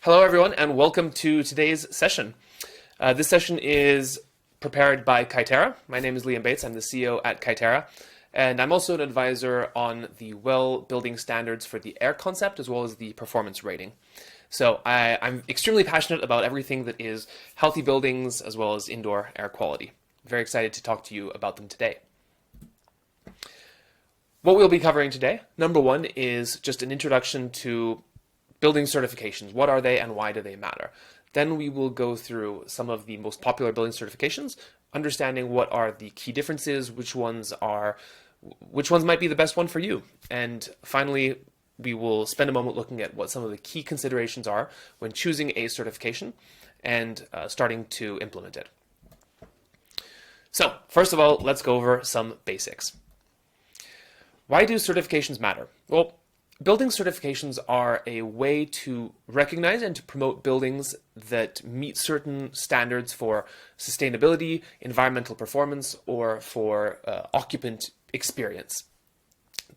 Hello, everyone, and welcome to today's session. This session is prepared by Kaiterra. My name is Liam Bates. I'm the CEO at Kaiterra, and I'm also an advisor on the WELL building standards for the air concept as well as the performance rating. So I'm extremely passionate about everything that is healthy buildings as well as indoor air quality. Very excited to talk to you about them today. What we'll be covering today, number one, is just an introduction to building certifications. What are they and why do they matter? Then we will go through some of the most popular building certifications, understanding what are the key differences, which ones might be the best one for you. And finally, we will spend a moment looking at what some of the key considerations are when choosing a certification and starting to implement it. So first of all, let's go over some basics. Why do certifications matter? Well, building certifications are a way to recognize and to promote buildings that meet certain standards for sustainability, environmental performance, or for occupant experience.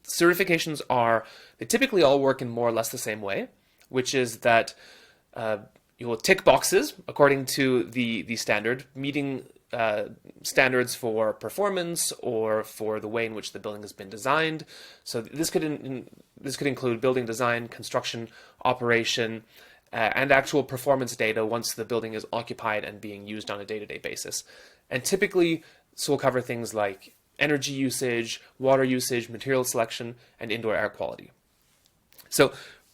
Certifications they typically all work in more or less the same way, which is that you will tick boxes according to the standard, meeting standards for performance or for the way in which the building has been designed. So this could include building design, construction, operation, and actual performance data once the building is occupied and being used on a day-to-day basis. And typically, this will cover things like energy usage, water usage, material selection, and indoor air quality. So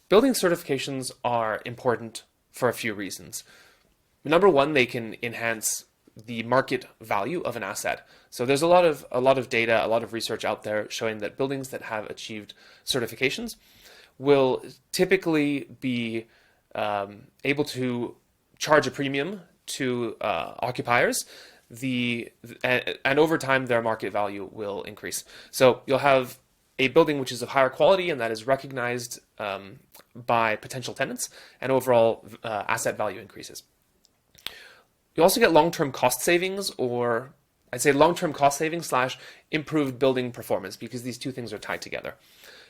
building certifications are important for a few reasons. Number one, they can enhance the market value of an asset. So there's a lot of data, a lot of research out there showing that buildings that have achieved certifications will typically be able to charge a premium to occupiers. And over time, their market value will increase. So you'll have a building which is of higher quality and that is recognized by potential tenants, and overall asset value increases. You also get long-term cost savings, or I'd say long-term cost savings / improved building performance, because these two things are tied together.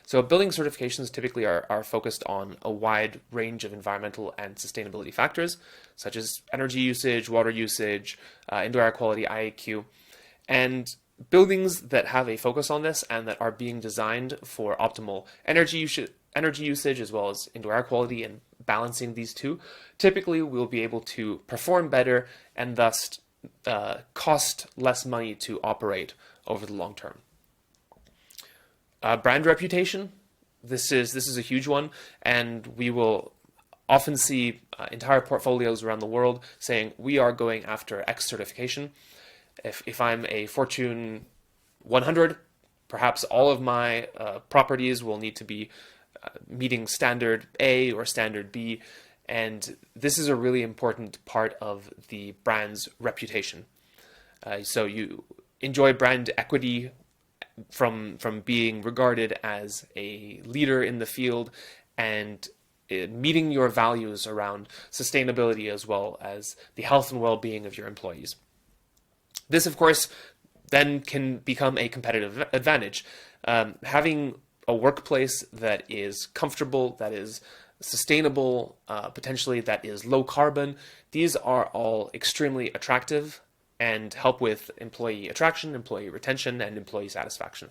So building certifications typically are focused on a wide range of environmental and sustainability factors, such as energy usage, water usage, indoor air quality, IAQ. And buildings that have a focus on this and that are being designed for optimal energy usage as well as indoor air quality and balancing these two, typically we'll be able to perform better and thus cost less money to operate over the long term. Brand reputation, this is a huge one, and we will often see entire portfolios around the world saying we are going after X certification. If I'm a Fortune 100, perhaps all of my properties will need to be meeting standard A or standard B, and this is a really important part of the brand's reputation. So you enjoy brand equity from being regarded as a leader in the field and meeting your values around sustainability as well as the health and well-being of your employees. This, of course, then can become a competitive advantage. Having a workplace that is comfortable, that is sustainable, potentially that is low carbon, these are all extremely attractive and help with employee attraction, employee retention, and employee satisfaction.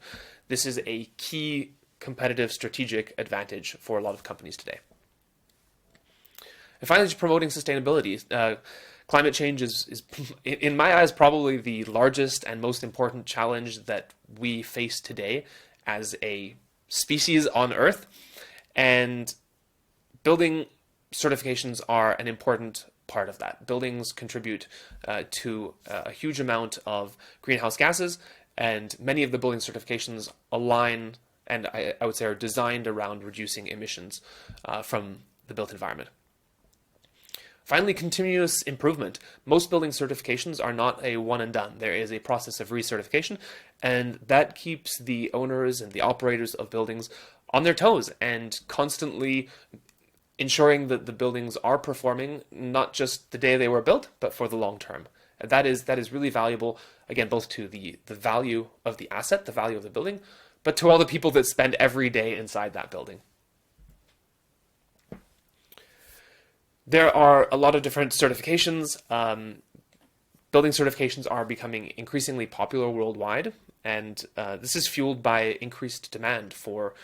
This is a key competitive strategic advantage for a lot of companies today. And finally, just promoting sustainability. Climate change is, in my eyes, probably the largest and most important challenge that we face today as a species on Earth, and building certifications are an important part of that. Buildings contribute to a huge amount of greenhouse gases, and many of the building certifications align and I would say are designed around reducing emissions from the built environment. Finally, continuous improvement. Most building certifications are not a one and done. There is a process of recertification, and that keeps the owners and the operators of buildings on their toes and constantly ensuring that the buildings are performing not just the day they were built, but for the long term. And that is really valuable, again, both to the value of the asset, the value of the building, but to all the people that spend every day inside that building. There are a lot of different certifications. Building certifications are becoming increasingly popular worldwide, and this is fueled by increased demand for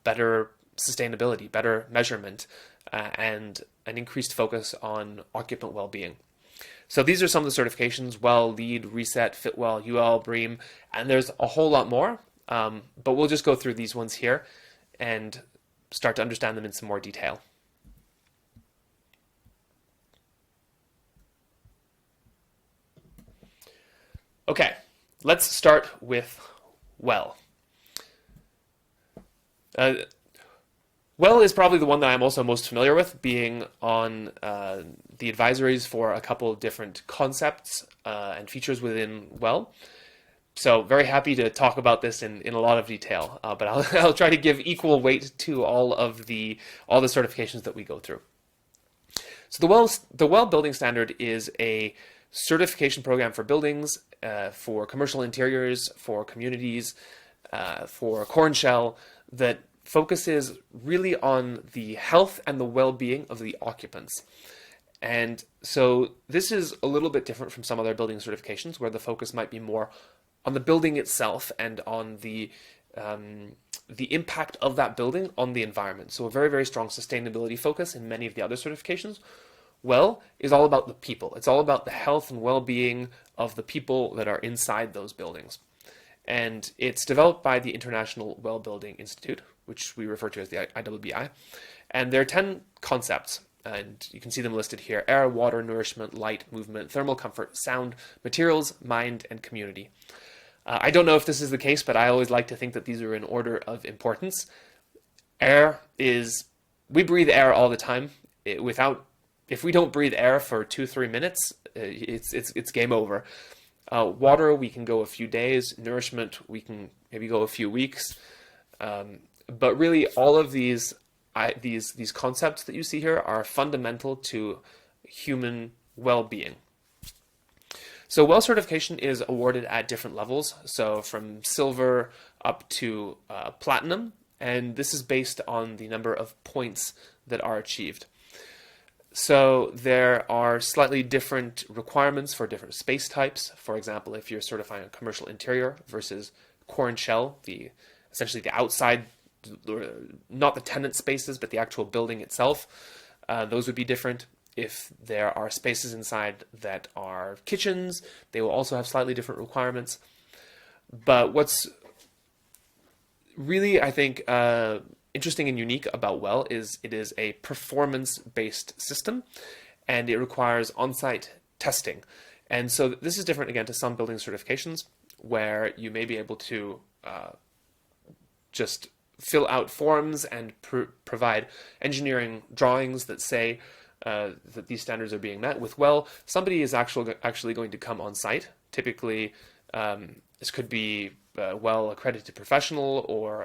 better sustainability, better measurement, and an increased focus on occupant well-being. So these are some of the certifications: WELL, LEED, RESET, Fitwel, UL, BREEAM, and there's a whole lot more, but we'll just go through these ones here and start to understand them in some more detail. Okay, let's start with WELL. WELL is probably the one that I'm also most familiar with, being on the advisories for a couple of different concepts and features within WELL. So very happy to talk about this in a lot of detail, but I'll try to give equal weight to all the certifications that we go through. So the WELL building standard is a certification program for buildings, for commercial interiors, for communities, for core and shell, that focuses really on the health and the well-being of the occupants. And so this is a little bit different from some other building certifications, where the focus might be more on the building itself and on the impact of that building on the environment. So a very, very strong sustainability focus in many of the other certifications. WELL is all about the people. It's all about the health and well-being of the people that are inside those buildings. And it's developed by the International Well Building Institute, which we refer to as the IWBI. And there are 10 concepts, and you can see them listed here: air, water, nourishment, light, movement, thermal comfort, sound, materials, mind, and community. I don't know if this is the case, but I always like to think that these are in order of importance. Air is, we breathe air all the time. If we don't breathe air for 2-3 minutes, it's game over. Water, we can go a few days. Nourishment, we can maybe go a few weeks. But really, all of these concepts that you see here are fundamental to human well-being. So WELL certification is awarded at different levels, so from silver up to platinum, and this is based on the number of points that are achieved. So there are slightly different requirements for different space types. For example, if you're certifying a commercial interior versus core and shell, essentially the outside, not the tenant spaces, but the actual building itself, those would be different. If there are spaces inside that are kitchens, they will also have slightly different requirements. But what's really, I think, interesting and unique about WELL is it is a performance-based system, and it requires on-site testing. And so this is different, again, to some building certifications, where you may be able to just fill out forms and provide engineering drawings that say that these standards are being met. With WELL, somebody is actually going to come on site. Typically, this could be a WELL accredited professional or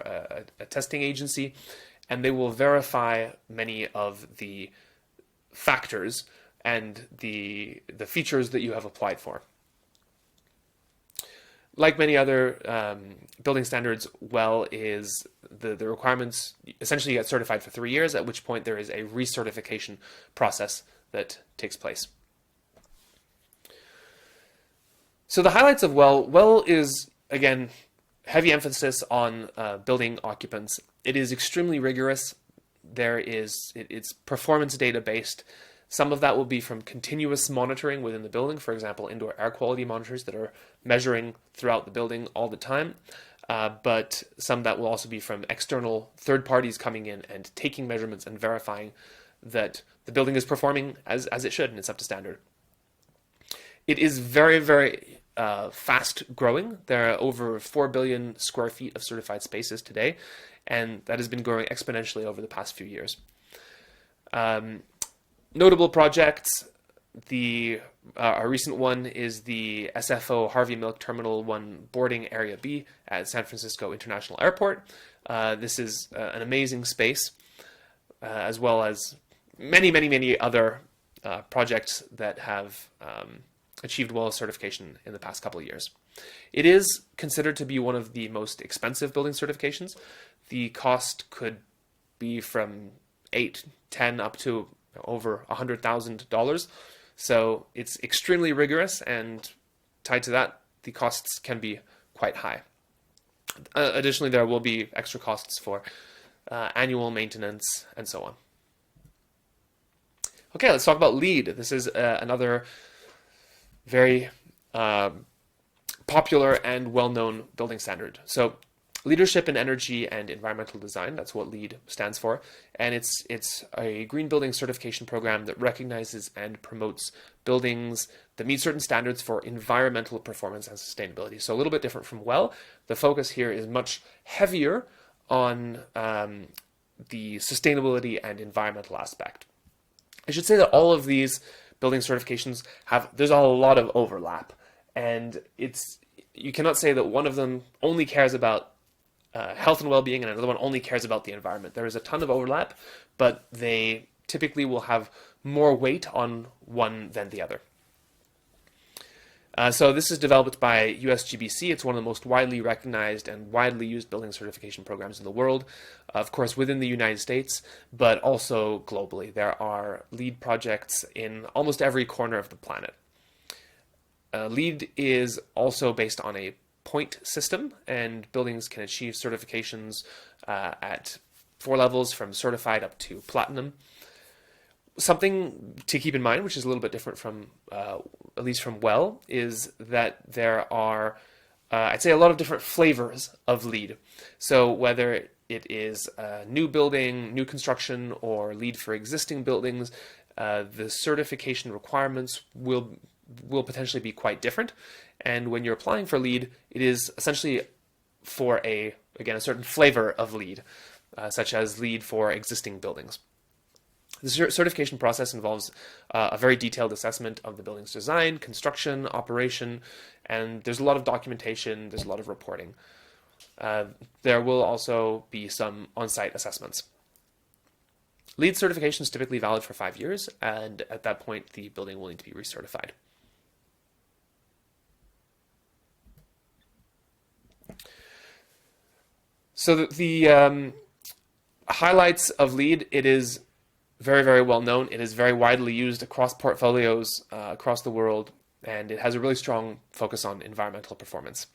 a testing agency, and they will verify many of the factors and the features that you have applied for. Like many other building standards, WELL is the requirements essentially get certified for 3 years, at which point there is a recertification process that takes place. So the highlights of WELL is, again, heavy emphasis on building occupants. It is extremely rigorous. It's performance data based. Some of that will be from continuous monitoring within the building, for example, indoor air quality monitors that are measuring throughout the building all the time. But some that will also be from external third parties coming in and taking measurements and verifying that the building is performing as it should and it's up to standard. It is very, very fast growing. There are over 4 billion square feet of certified spaces today, and that has been growing exponentially over the past few years. Notable projects, our recent one is the SFO Harvey Milk Terminal 1 boarding area B at San Francisco International Airport. This is an amazing space, as well as many, many, many other projects that have achieved WELL certification in the past couple of years. It is considered to be one of the most expensive building certifications. The cost could be from 8, 10 up to over $100,000. So it's extremely rigorous, and tied to that, the costs can be quite high. Additionally, there will be extra costs for annual maintenance and so on. Okay, let's talk about LEED. This is another very popular and well-known building standard. So Leadership in Energy and Environmental Design, that's what LEED stands for, and it's a green building certification program that recognizes and promotes buildings that meet certain standards for environmental performance and sustainability. So a little bit different from WELL. The focus here is much heavier on the sustainability and environmental aspect. I should say that all of these building certifications there's a lot of overlap, and you cannot say that one of them only cares about health and well-being, and another one only cares about the environment. There is a ton of overlap, but they typically will have more weight on one than the other. So this is developed by USGBC. It's one of the most widely recognized and widely used building certification programs in the world, of course within the United States, but also globally. There are LEED projects in almost every corner of the planet. LEED is also based on a point system, and buildings can achieve certifications at 4 levels from certified up to platinum. Something to keep in mind, which is a little bit different from, at least from WELL, is that there are, I'd say, a lot of different flavors of LEED. So whether it is a new building, new construction, or LEED for existing buildings, the certification requirements will potentially be quite different. And when you're applying for LEED, it is essentially for a certain flavor of LEED, such as LEED for existing buildings. The certification process involves a very detailed assessment of the building's design, construction, operation, and there's a lot of documentation, there's a lot of reporting. There will also be some on-site assessments. LEED certification is typically valid for 5 years, and at that point, the building will need to be recertified. So the highlights of LEED, it is very, very well known. It is very widely used across portfolios across the world, and it has a really strong focus on environmental performance.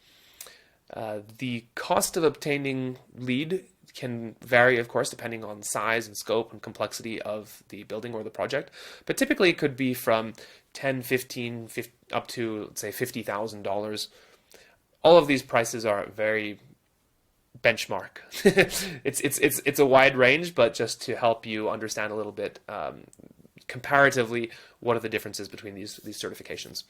The cost of obtaining LEED can vary, of course, depending on size and scope and complexity of the building or the project, but typically it could be from $10, $15, up to, let's say, $50,000. All of these prices are very benchmark. It's a wide range, but just to help you understand a little bit comparatively what are the differences between these certifications.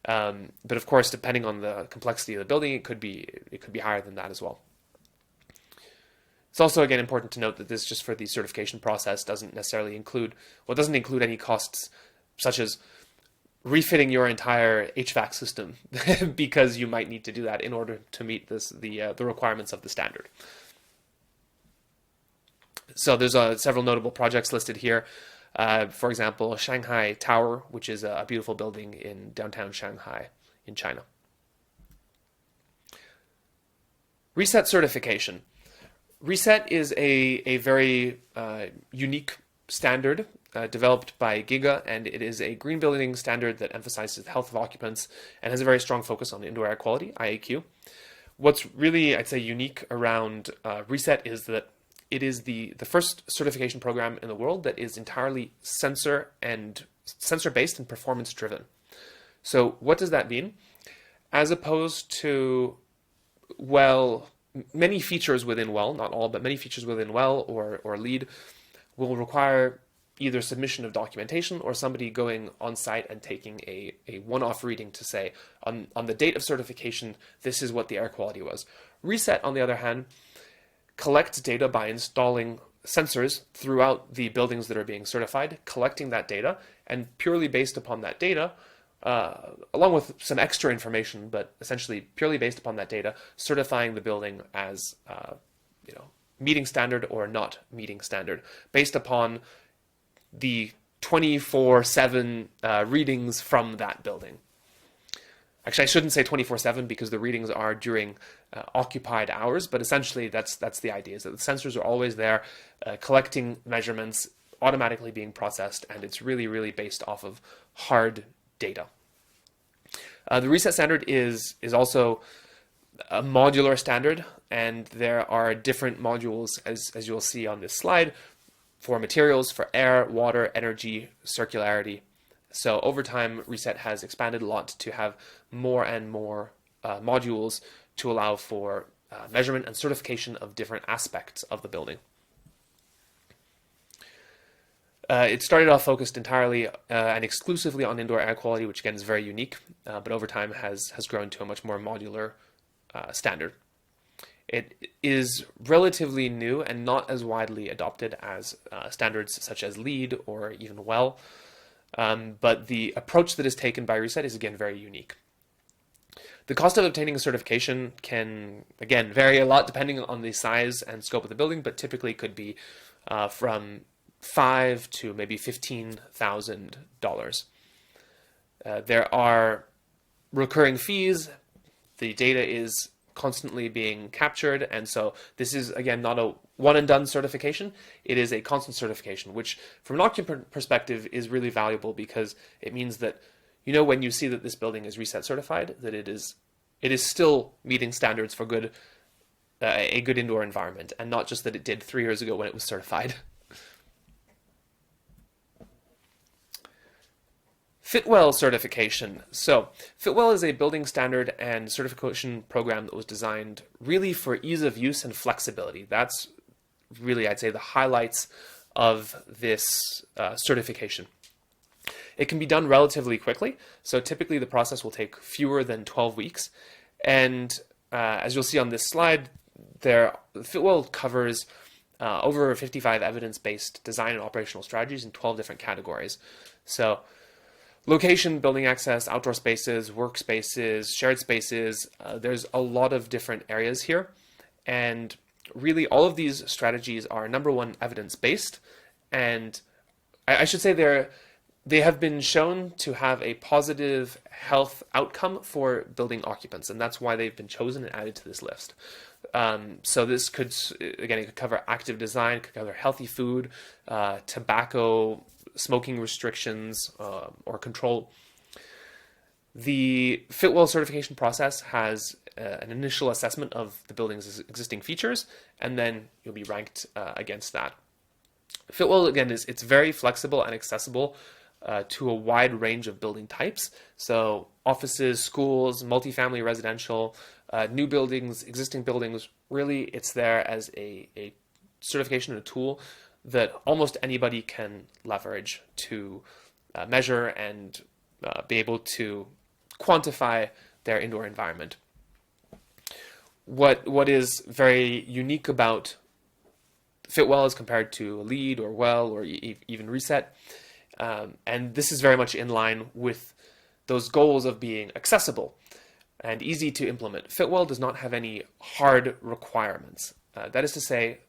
But of course, depending on the complexity of the building, it could be higher than that as well. It's also, again, important to note that this, just for the certification process, doesn't include any costs such as refitting your entire HVAC system, because you might need to do that in order to meet the requirements of the standard. So there's several notable projects listed here. For example, Shanghai Tower, which is a beautiful building in downtown Shanghai in China. Reset certification. Reset is a very unique standard developed by Giga, and it is a green building standard that emphasizes the health of occupants and has a very strong focus on indoor air quality, IAQ. What's really, I'd say, unique around Reset is that it is the first certification program in the world that is entirely sensor-based and performance-driven. So what does that mean? As opposed to, well, many features within WELL, not all, but many features within WELL or LEED will require either submission of documentation or somebody going on site and taking a one-off reading to say, on the date of certification, this is what the air quality was. Reset, on the other hand, collects data by installing sensors throughout the buildings that are being certified, collecting that data, and purely based upon that data, along with some extra information, but essentially purely based upon that data, certifying the building as meeting standard or not meeting standard, based upon the 24/7 readings from that building. Actually, I shouldn't say 24/7 because the readings are during occupied hours, but essentially that's the idea, is that the sensors are always there collecting measurements automatically being processed, and it's really, really based off of hard data. The reset standard is also a modular standard, and there are different modules, as you'll see on this slide, for materials, for air, water, energy, circularity. So over time, reset has expanded a lot to have more and more modules to allow for measurement and certification of different aspects of the building. It started off focused entirely and exclusively on indoor air quality, which again is very unique, but over time has grown to a much more modular standard. It is relatively new and not as widely adopted as standards such as LEED or even WELL, but the approach that is taken by Reset is again very unique. The cost of obtaining a certification can, again, vary a lot depending on the size and scope of the building, but typically could be from $5,000 to maybe $15,000. There are recurring fees. The data is constantly being captured, and so this is, again, not a one-and-done certification. It is a constant certification, which from an occupant perspective is really valuable because it means that, you know, when you see that this building is Reset certified, that it is still meeting standards for a good indoor environment, and not just that it did 3 years ago when it was certified. Fitwel certification. So Fitwel is a building standard and certification program that was designed really for ease of use and flexibility. That's really, I'd say, the highlights of this certification. It can be done relatively quickly. So typically the process will take fewer than 12 weeks. And as you'll see on this slide, Fitwel covers over 55 evidence-based design and operational strategies in 12 different categories. So location, building access, outdoor spaces, workspaces, shared spaces, there's a lot of different areas here. And really all of these strategies are, number one, evidence-based. And I should say they have been shown to have a positive health outcome for building occupants. And that's why they've been chosen and added to this list. So this could, again, it could cover active design, it could cover healthy food, tobacco, smoking restrictions or control. The Fitwel certification process has an initial assessment of the building's existing features, and then you'll be ranked against that. Fitwel, again, it's very flexible and accessible to a wide range of building types. So offices, schools, multifamily residential, new buildings, existing buildings, really it's there as a certification and a tool that almost anybody can leverage to measure and be able to quantify their indoor environment. What is very unique about Fitwel as compared to LEED or WELL or even Reset, and this is very much in line with those goals of being accessible and easy to implement. Fitwel does not have any hard requirements. That is to say,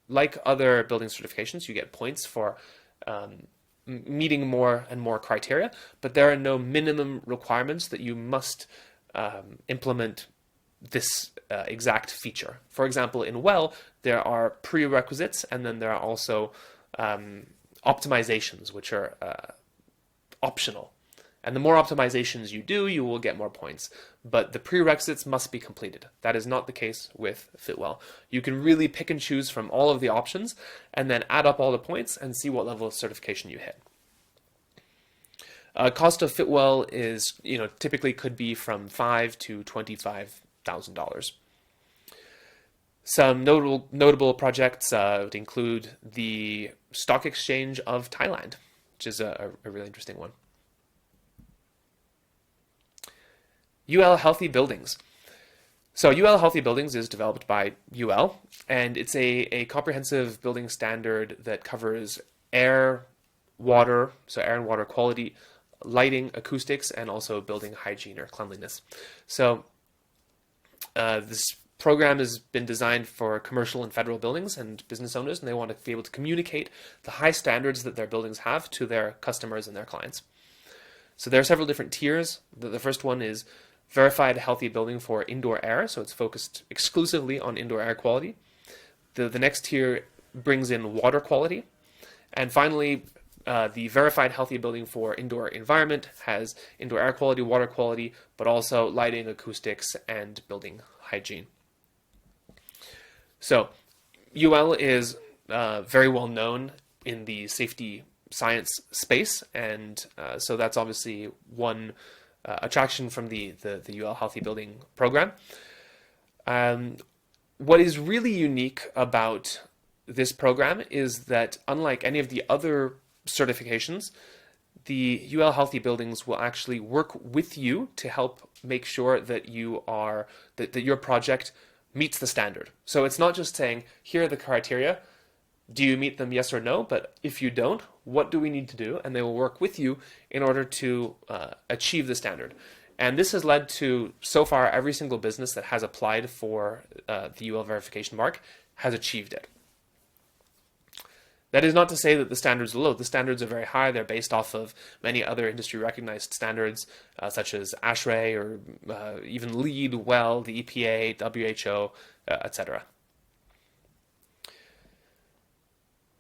like other building certifications, you get points for meeting more and more criteria, but there are no minimum requirements that you must implement this exact feature. For example, in WELL, there are prerequisites, and then there are also optimizations, which are optional. And the more optimizations you do, you will get more points. But the prerequisites must be completed. That is not the case with Fitwel. You can really pick and choose from all of the options and then add up all the points and see what level of certification you hit. Cost of Fitwel is, typically could be from $5,000 to $25,000. Some notable projects would include the Stock Exchange of Thailand, which is a really interesting one. UL Healthy Buildings. So UL Healthy Buildings is developed by UL, and it's a comprehensive building standard that covers air, water, so air and water quality, lighting, acoustics, and also building hygiene or cleanliness. So this program has been designed for commercial and federal buildings and business owners, and they want to be able to communicate the high standards that their buildings have to their customers and their clients. So there are several different tiers. The first one is Verified Healthy Building for Indoor Air, so it's focused exclusively on indoor air quality. The next tier brings in water quality, And finally, the verified healthy building for indoor environment has indoor air quality, water quality, but also lighting, acoustics, and building hygiene. So UL is very well known in the safety science space, and so that's obviously one attraction from the UL Healthy Building program. What is really unique about this program is that, unlike any of the other certifications, the UL Healthy Buildings will actually work with you to help make sure that that your project meets the standard. So it's not just saying, here are the criteria, do you meet them, yes or no? But if you don't, what do we need to do? And they will work with you in order to achieve the standard. And this has led to, so far, every single business that has applied for the UL verification mark has achieved it. That is not to say that the standards are low. The standards are very high. They're based off of many other industry recognized standards, such as ASHRAE or even LEED, WELL, the EPA, WHO, etc.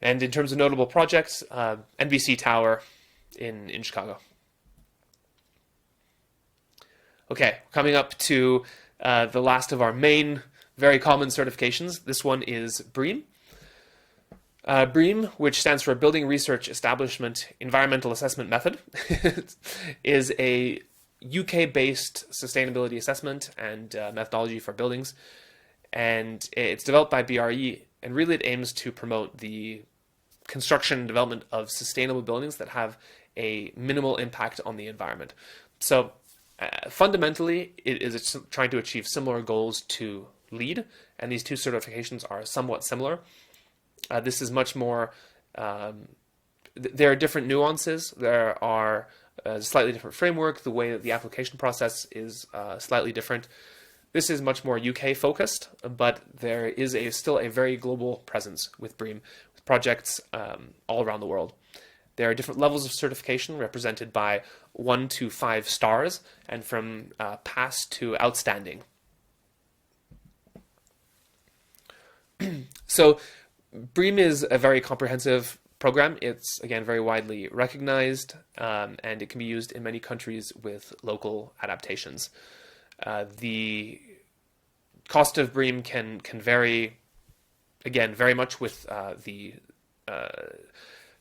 And in terms of notable projects, NBC Tower in Chicago. Okay, coming up to the last of our main, very common certifications. This one is BREEAM. BREEAM, which stands for Building Research Establishment Environmental Assessment Method, is a UK-based sustainability assessment and methodology for buildings. And it's developed by BRE, and really it aims to promote the construction and development of sustainable buildings that have a minimal impact on the environment. So fundamentally, it is trying to achieve similar goals to LEED, and these two certifications are somewhat similar. This is much more, there are different nuances. There are a slightly different framework. The way that the application process is slightly different. This is much more UK focused, but there is still a very global presence with BREEAM, with projects all around the world. There are different levels of certification represented by 1 to 5 stars, and from pass to outstanding. So BREEAM is a very comprehensive program. It's, again, very widely recognized, and it can be used in many countries with local adaptations. The cost of BREEAM can vary, again, very much with the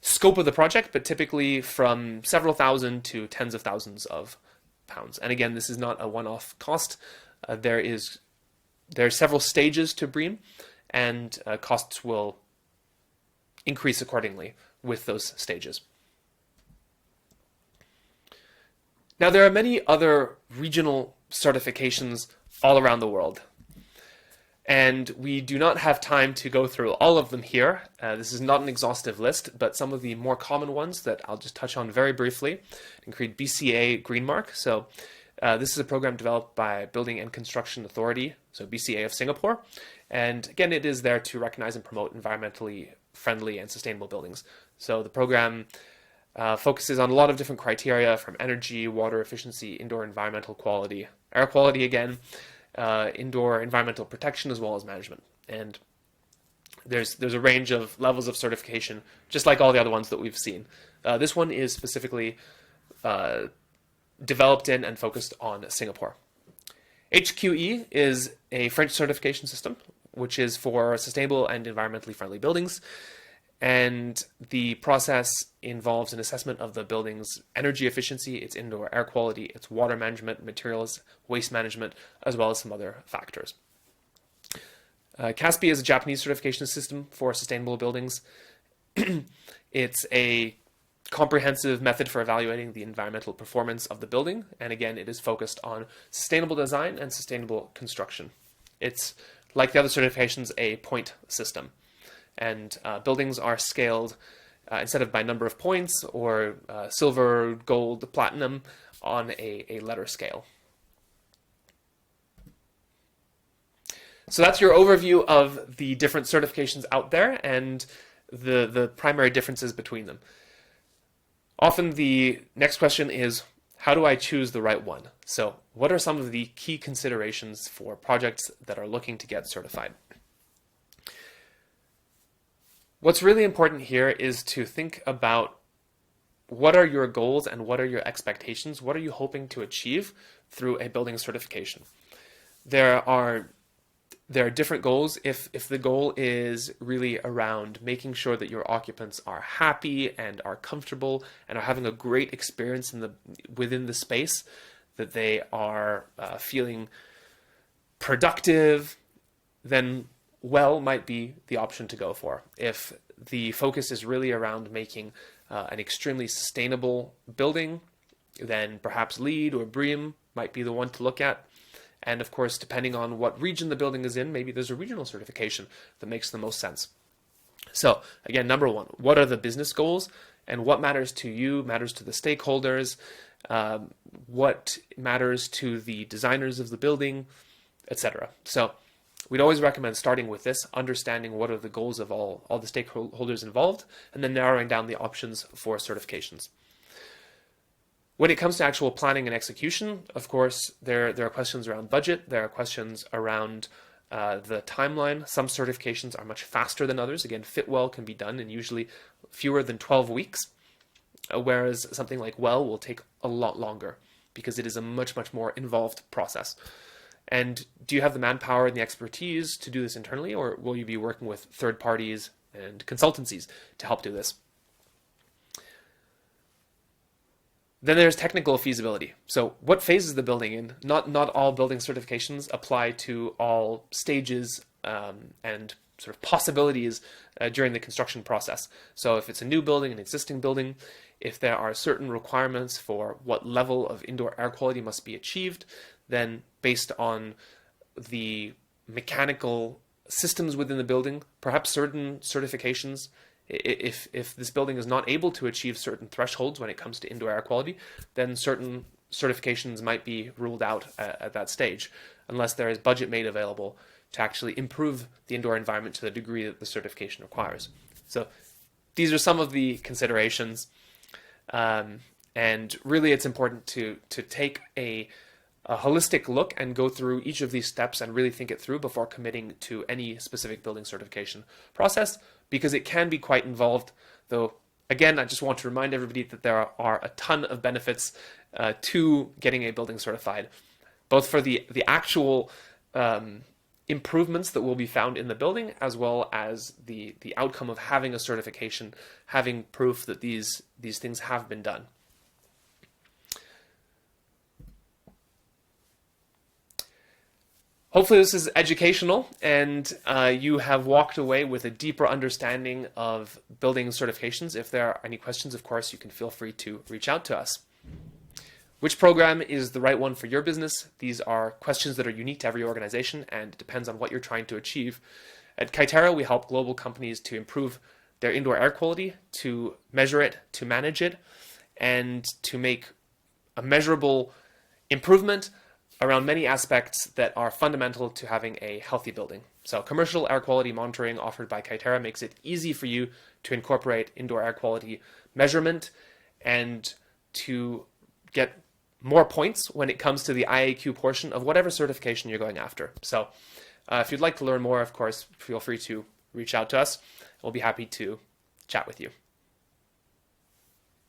scope of the project, but typically from several thousand to tens of thousands of pounds. And again, this is not a one-off cost. There are several stages to BREEAM, and costs will increase accordingly with those stages. Now, there are many other regional certifications all around the world, and we do not have time to go through all of them here. This is not an exhaustive list, but some of the more common ones that I'll just touch on very briefly include BCA Green Mark. So this is a program developed by Building and Construction Authority, so BCA of Singapore. And again, it is there to recognize and promote environmentally friendly and sustainable buildings. So the program focuses on a lot of different criteria, from energy, water efficiency, indoor environmental quality, air quality again, indoor environmental protection, as well as management. And there's a range of levels of certification, just like all the other ones that we've seen. This one is specifically developed in and focused on Singapore. HQE is a French certification system, which is for sustainable and environmentally friendly buildings. And the process involves an assessment of the building's energy efficiency, its indoor air quality, its water management, materials, waste management, as well as some other factors. CASPI is a Japanese certification system for sustainable buildings. It's a comprehensive method for evaluating the environmental performance of the building. And again, it is focused on sustainable design and sustainable construction. It's, like the other certifications, a point system. And buildings are scaled instead of by number of points or silver, gold, platinum on a letter scale. So that's your overview of the different certifications out there and the primary differences between them. Often the next question is, how do I choose the right one? So what are some of the key considerations for projects that are looking to get certified? What's really important here is to think about what are your goals and what are your expectations? What are you hoping to achieve through a building certification? There are different goals. If the goal is really around making sure that your occupants are happy and are comfortable and are having a great experience within the space, that they are feeling productive, then well might be the option to go for. If the focus is really around making an extremely sustainable building, then perhaps LEED or BREEAM might be the one to look at. And of course, depending on what region the building is in, maybe there's a regional certification that makes the most sense. So again, number one, what are the business goals and what matters to you, matters to the stakeholders, what matters to the designers of the building, etc. So we'd always recommend starting with this, understanding what are the goals of all the stakeholders involved, and then narrowing down the options for certifications. When it comes to actual planning and execution, of course, there are questions around budget, there are questions around the timeline. Some certifications are much faster than others. Again, Fitwel can be done in usually fewer than 12 weeks, whereas something like WELL will take a lot longer because it is a much, much more involved process. And do you have the manpower and the expertise to do this internally, or will you be working with third parties and consultancies to help do this? Then there's technical feasibility. So what phase is the building in? Not all building certifications apply to all stages and sort of possibilities during the construction process. So if it's a new building, an existing building, if there are certain requirements for what level of indoor air quality must be achieved, then based on the mechanical systems within the building, perhaps certain certifications, if this building is not able to achieve certain thresholds when it comes to indoor air quality, then certain certifications might be ruled out at that stage, unless there is budget made available to actually improve the indoor environment to the degree that the certification requires. So these are some of the considerations, and really it's important to take a holistic look and go through each of these steps and really think it through before committing to any specific building certification process, because it can be quite involved. Though, again, I just want to remind everybody that there are a ton of benefits to getting a building certified, both for the actual improvements that will be found in the building, as well as the outcome of having a certification, having proof that these things have been done. Hopefully this is educational and you have walked away with a deeper understanding of building certifications. If there are any questions, of course, you can feel free to reach out to us. Which program is the right one for your business? These are questions that are unique to every organization and it depends on what you're trying to achieve. At Kaiterra, we help global companies to improve their indoor air quality, to measure it, to manage it, and to make a measurable improvement around many aspects that are fundamental to having a healthy building. So commercial air quality monitoring offered by Kaiterra makes it easy for you to incorporate indoor air quality measurement and to get more points when it comes to the IAQ portion of whatever certification you're going after. So if you'd like to learn more, of course, feel free to reach out to us. We'll be happy to chat with you.